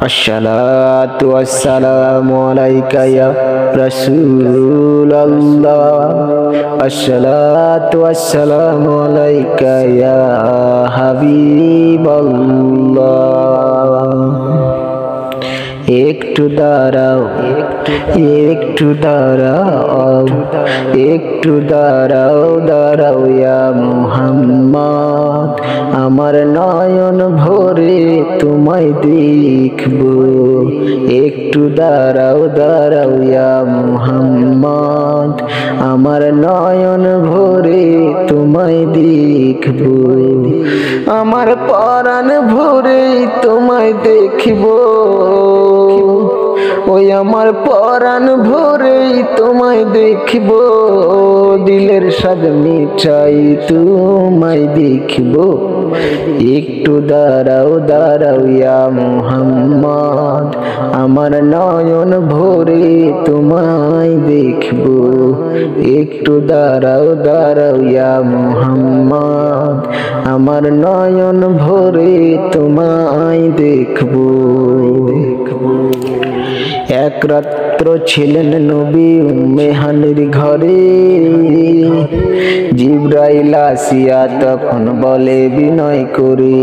अस्सलातु वस्सलामु अलैका या रसूलल्लाह अस्सलातु वस्सलामु अलैका या हबीबल्लाह। একটু দাঁড়াও একটু দাঁড়াও একটু দাঁড়াও দাঁড়াও ইয়া মুহাম্মদ, আমার নয়ন ভরে তোমায় দেখবো। একটু দাঁড়াও দাঁড়াও ইয়া মুহাম্মদ, আমার নয়ন ভরে তোমায় দেখবো। আমার পরাণ ভরে তোমায় দেখবো, ওই আমার পরাণ ভরে তোমায় দেখবো। দিলের স্বাদ মিঠাই তোমায় দেখবো। একটু দাঁড়াও দাঁড়াও ইয়া মুহাম্মদ, আমার নয়ন ভরে তোমায় দেখবো। একটু দাঁড়াও দাঁড়াও ইয়া মুহাম্মদ, আমার নয়ন ভরে তোমায় দেখবো। এক রাত্র ছিলেন নবী উম্মে হানির ঘরে, জিবরাইল আসিয়া তখন বলে বিনয় করে।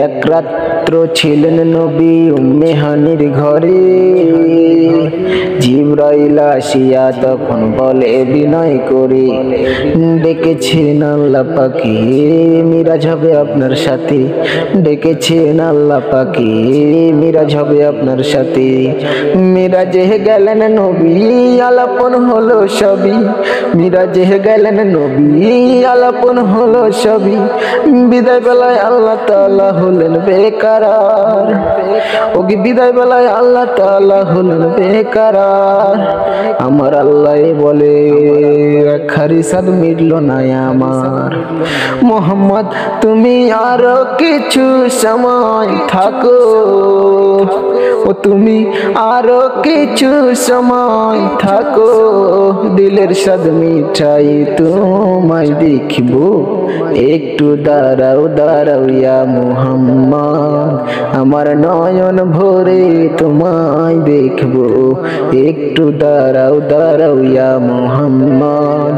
এক রাত্র ছিলেন নবী উম্মে হানির ঘরে, জিবরাইল আসিয়া তখন বলে বিনয় করে, ডেকেছেন আল্লাহ পাকে মিরাজ হবে আপনার সাথে, ডেকেছেন আল্লাহ পাকে মিরাজ হবে আপনার সাথে। মিরাজে গেলেন নবী আলাপন হলো সবই, মিরাজে গেলেন নবী আলাপন হলো সবই। বিদায় বেলায় আল্লাহ তাআলা হলেন বেকারার, ওকে বিদায় বেলায় আল্লাহ তাআলা হলেন বেকারার। আমার আল্লাহ বলে রাখারি সাদ মিটল না আমার, মোহাম্মদ তুমি আরো কিছু সময় থাকো, ও তুমি আরো কিছু সময় থাকো। দিলের স্বাদ মিঠাই তোমায় দেখবো। একটু দাঁড়াও দাঁড়াও ইয়া মুহাম্মদ, আমার নয়ন ভরে তোমায় দেখবো। একটু দাঁড়াও দাঁড়াও ইয়া মুহাম্মদ,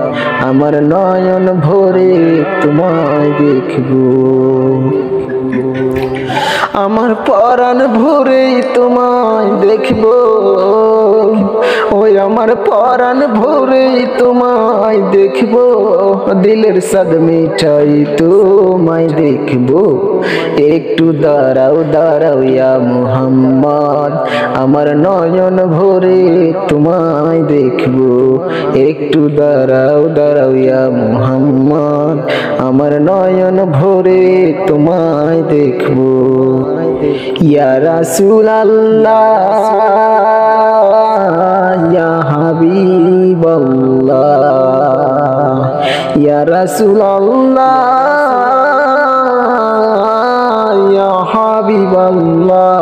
আমার নয়ন ভরে তোমায় দেখবো। আমার পরাণ ভরে তোমায় দেখবো, ওই আমার পরাণ ভরে তোমায় দেখবো। দিলের স্বাদ মিঠাই তোমায় দেখবো। একটু দাঁড়াও দাঁড়াও ইয়া মুহাম্মদ, আমার নয়ন ভরে তোমায় দেখবো। একটু দাঁড়াও দাঁড়াও ইয়া মুহাম্মদ, আমার নয়ন ভরে তোমায় দেখবো। ইয়া রাসূলুল্লাহ ইয়া হাবিবাল্লাহ, ইয়া রাসূলুল্লাহ ইয়া হাবিবাল্লাহ,